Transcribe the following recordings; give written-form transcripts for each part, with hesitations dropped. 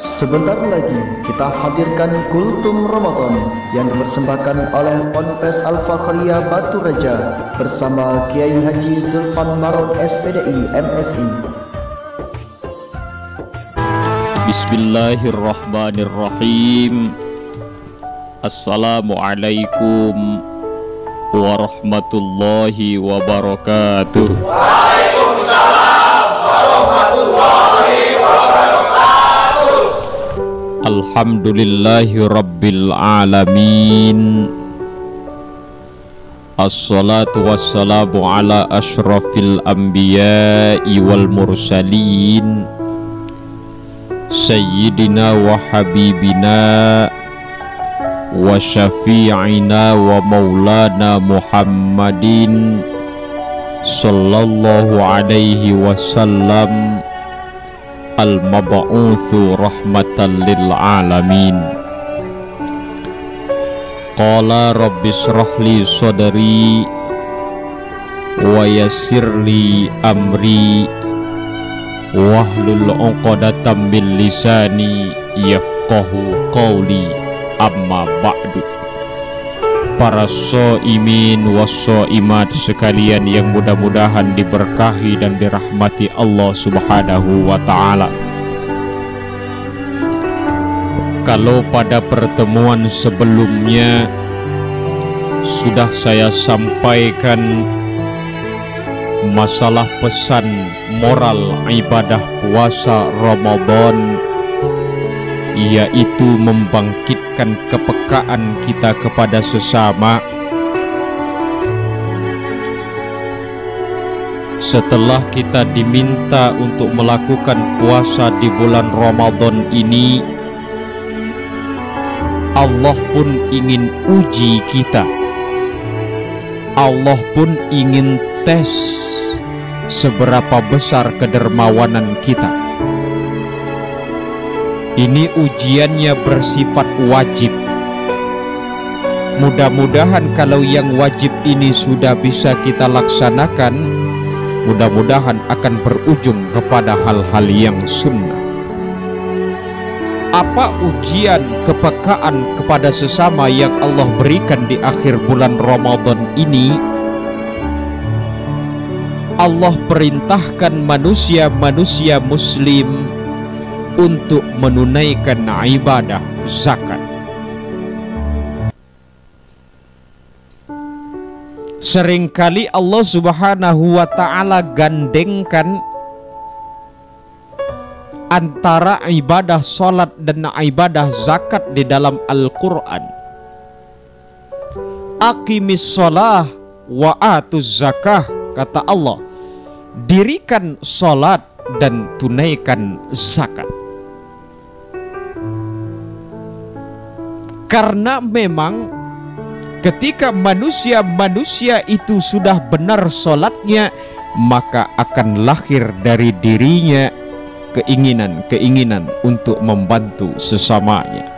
Sebentar lagi kita hadirkan Kultum Ramadan yang dipersembahkan oleh Ponpes Al-Fakhriyah Batu Raja bersama Kiai Haji Zulfan Maron SPDI MSI. Bismillahirrahmanirrahim. Assalamualaikum warahmatullahi wabarakatuh. Waalaikumsalam warahmatullahi wabarakatuh. Alhamdulillahi rabbil alamin. Assalatu wassalamu ala ashrafil anbiya'i wal mursalin Sayyidina wa habibina wa syafi'ina wa maulana Muhammadin sallallahu alaihi wasallam al-mab'utsu rahmatan lil alamin. Qala rabbi shrah li sadri wa yassir li amri wahlul 'uqdatam min lisani yafqahu qawli. Amma ba'du. Para shaimin wassaimat sekalian yang mudah-mudahan diberkahi dan dirahmati Allah Subhanahu wa ta'ala. Kalau pada pertemuan sebelumnya sudah saya sampaikan masalah pesan moral ibadah puasa Ramadan, yaitu membangkitkan kepekaan kita kepada sesama. Setelah kita diminta untuk melakukan puasa di bulan Ramadan ini, Allah pun ingin uji kita. Allah pun ingin tes seberapa besar kedermawanan kita. Ini ujiannya bersifat wajib. Mudah-mudahan kalau yang wajib ini sudah bisa kita laksanakan, mudah-mudahan akan berujung kepada hal-hal yang sunnah. Apa ujian kepekaan kepada sesama yang Allah berikan di akhir bulan Ramadan ini? Allah perintahkan manusia-manusia muslim untuk menunaikan ibadah zakat. Seringkali Allah Subhanahu wa ta'ala gandengkan antara ibadah salat dan ibadah zakat di dalam Al-Quran. Aqimis shalah wa atuz zakah, kata Allah, dirikan salat dan tunaikan zakat. Karena memang ketika manusia itu sudah benar sholatnya, maka akan lahir dari dirinya keinginan-keinginan untuk membantu sesamanya.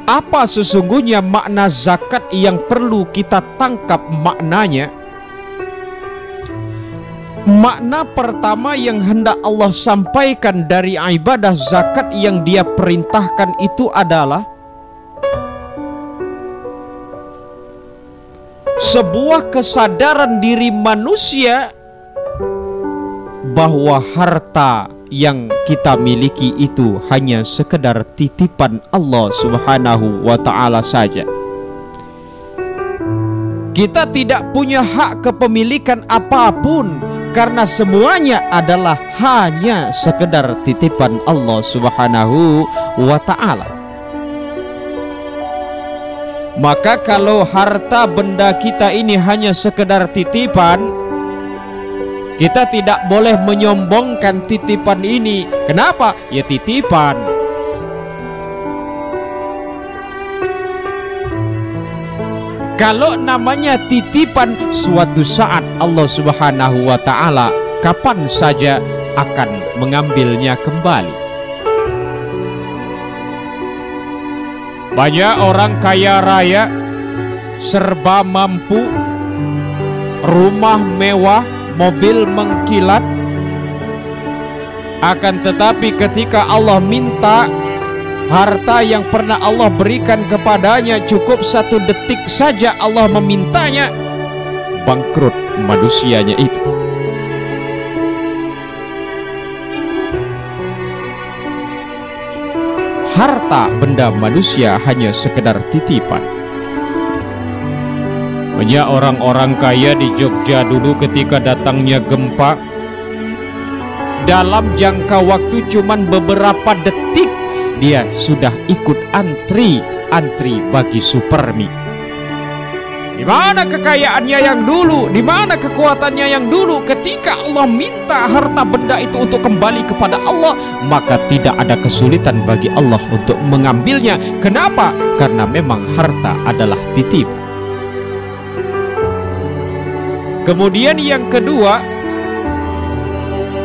Apa sesungguhnya makna zakat yang perlu kita tangkap maknanya? Makna pertama yang hendak Allah sampaikan dari ibadah zakat yang Dia perintahkan itu adalah sebuah kesadaran diri manusia bahwa harta yang kita miliki itu hanya sekedar titipan Allah Subhanahu wa ta'ala saja. Kita tidak punya hak kepemilikan apapun, karena semuanya adalah hanya sekedar titipan Allah Subhanahu wa ta'ala. Maka kalau harta benda kita ini hanya sekedar titipan, kita tidak boleh menyombongkan titipan ini. Kenapa? Ya titipan. Kalau namanya titipan, suatu saat Allah Subhanahu wa ta'ala kapan saja akan mengambilnya kembali. Banyak orang kaya raya, serba mampu, rumah mewah, mobil mengkilat. Akan tetapi ketika Allah minta, harta yang pernah Allah berikan kepadanya cukup 1 detik saja Allah memintanya, bangkrut manusianya itu. Harta benda manusia hanya sekedar titipan. Banyak orang-orang kaya di Jogja dulu ketika datangnya gempa, dalam jangka waktu cuman beberapa detik dia sudah ikut antri bagi supermi. Di mana kekayaannya yang dulu? Di mana kekuatannya yang dulu? Ketika Allah minta harta benda itu untuk kembali kepada Allah, maka tidak ada kesulitan bagi Allah untuk mengambilnya. Kenapa? Karena memang harta adalah titip. Kemudian yang kedua,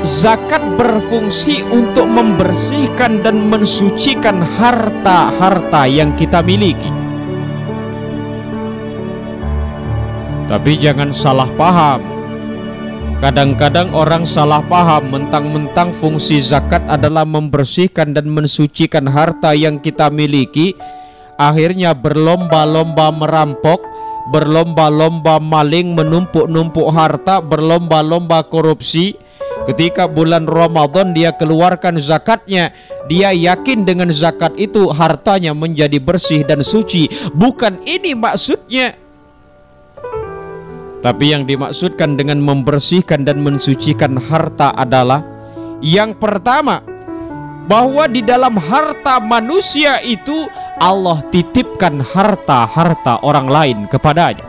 zakat berfungsi untuk membersihkan dan mensucikan harta-harta yang kita miliki. Tapi jangan salah paham. Kadang-kadang orang salah paham, mentang-mentang fungsi zakat adalah membersihkan dan mensucikan harta yang kita miliki, akhirnya berlomba-lomba merampok, berlomba-lomba maling, menumpuk-numpuk harta, berlomba-lomba korupsi. Ketika bulan Ramadan dia keluarkan zakatnya, dia yakin dengan zakat itu hartanya menjadi bersih dan suci. Bukan ini maksudnya. Tapi yang dimaksudkan dengan membersihkan dan mensucikan harta adalah, yang pertama, bahwa di dalam harta manusia itu Allah titipkan harta-harta orang lain kepadanya.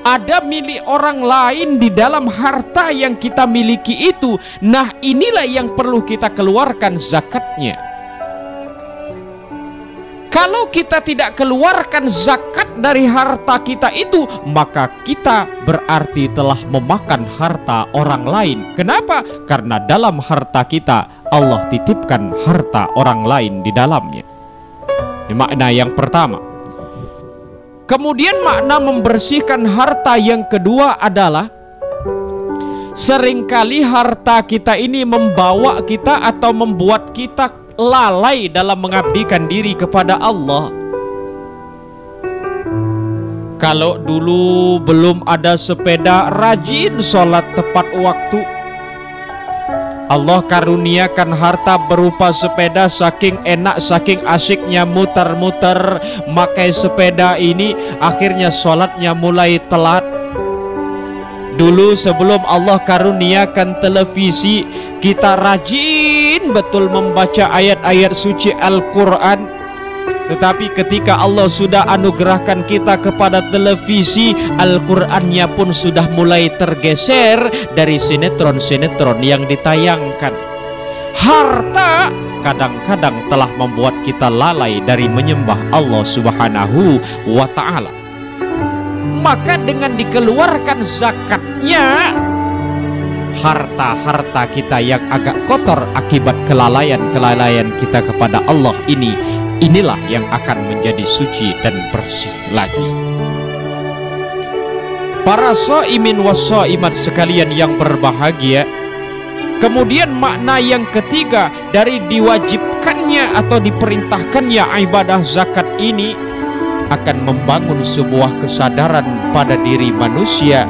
Ada milik orang lain di dalam harta yang kita miliki itu. Nah, inilah yang perlu kita keluarkan zakatnya. Kalau kita tidak keluarkan zakat dari harta kita itu, maka kita berarti telah memakan harta orang lain. Kenapa? Karena dalam harta kita Allah titipkan harta orang lain di dalamnya. Ini makna yang pertama. Kemudian makna membersihkan harta yang kedua adalah, seringkali harta kita ini membawa kita atau membuat kita lalai dalam mengabdikan diri kepada Allah. Kalau dulu belum ada sepeda, rajin sholat tepat waktu. Allah karuniakan harta berupa sepeda, saking enak, saking asyiknya muter-muter makai sepeda ini, akhirnya sholatnya mulai telat. Dulu sebelum Allah karuniakan televisi, kita rajin betul membaca ayat-ayat suci Al-Quran. Tetapi ketika Allah sudah anugerahkan kita kepada televisi, Al-Qurannya pun sudah mulai tergeser dari sinetron-sinetron yang ditayangkan. Harta kadang-kadang telah membuat kita lalai dari menyembah Allah Subhanahu wa ta'ala. Maka dengan dikeluarkan zakatnya, harta-harta kita yang agak kotor akibat kelalaian kita kepada Allah inilah yang akan menjadi suci dan bersih lagi. Para shaimin was shaimat sekalian yang berbahagia, kemudian makna yang ketiga dari diwajibkannya atau diperintahkannya ibadah zakat ini akan membangun sebuah kesadaran pada diri manusia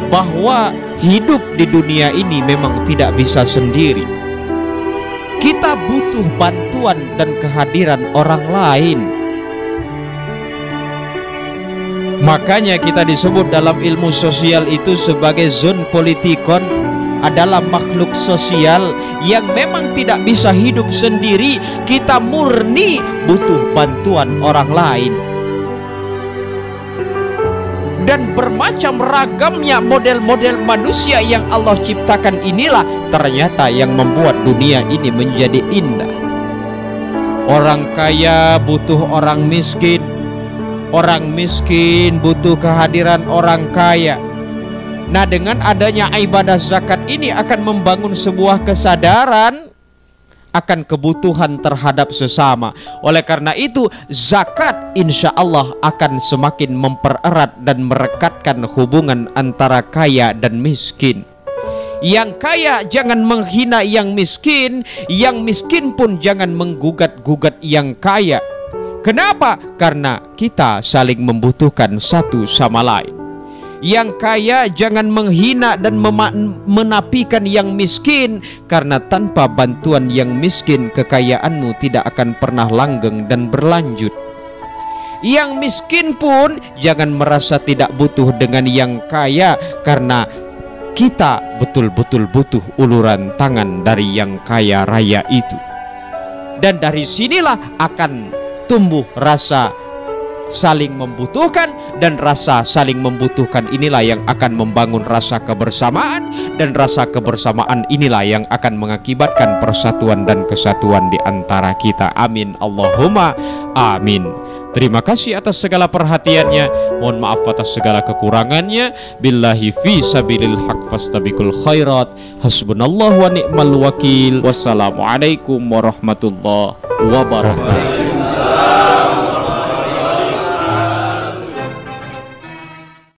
bahwa hidup di dunia ini memang tidak bisa sendiri. Kita butuh bantuan dan kehadiran orang lain. Makanya kita disebut dalam ilmu sosial itu sebagai zon politikon, adalah makhluk sosial yang memang tidak bisa hidup sendiri. Kita murni butuh bantuan orang lain. Dan bermacam ragamnya model-model manusia yang Allah ciptakan inilah ternyata yang membuat dunia ini menjadi indah. Orang kaya butuh orang miskin butuh kehadiran orang kaya. Nah, dengan adanya ibadah zakat ini akan membangun sebuah kesadaran akan kebutuhan terhadap sesama. Oleh karena itu, zakat insya Allah akan semakin mempererat dan merekatkan hubungan antara kaya dan miskin. Yang kaya jangan menghina yang miskin pun jangan menggugat-gugat yang kaya. Kenapa? Karena kita saling membutuhkan satu sama lain. Yang kaya jangan menghina dan menapikan yang miskin, karena tanpa bantuan yang miskin kekayaanmu tidak akan pernah langgeng dan berlanjut. Yang miskin pun jangan merasa tidak butuh dengan yang kaya, karena kita betul-betul butuh uluran tangan dari yang kaya raya itu. Dan dari sinilah akan tumbuh rasa saling membutuhkan, dan rasa saling membutuhkan inilah yang akan membangun rasa kebersamaan, dan rasa kebersamaan inilah yang akan mengakibatkan persatuan dan kesatuan di antara kita. Amin Allahumma amin. Terima kasih atas segala perhatiannya. Mohon maaf atas segala kekurangannya. Billahi fi sabilil haq fastabiqul khairat. Hasbunallahu wa ni'mal wakil. Wassalamualaikum warahmatullahi wabarakatuh.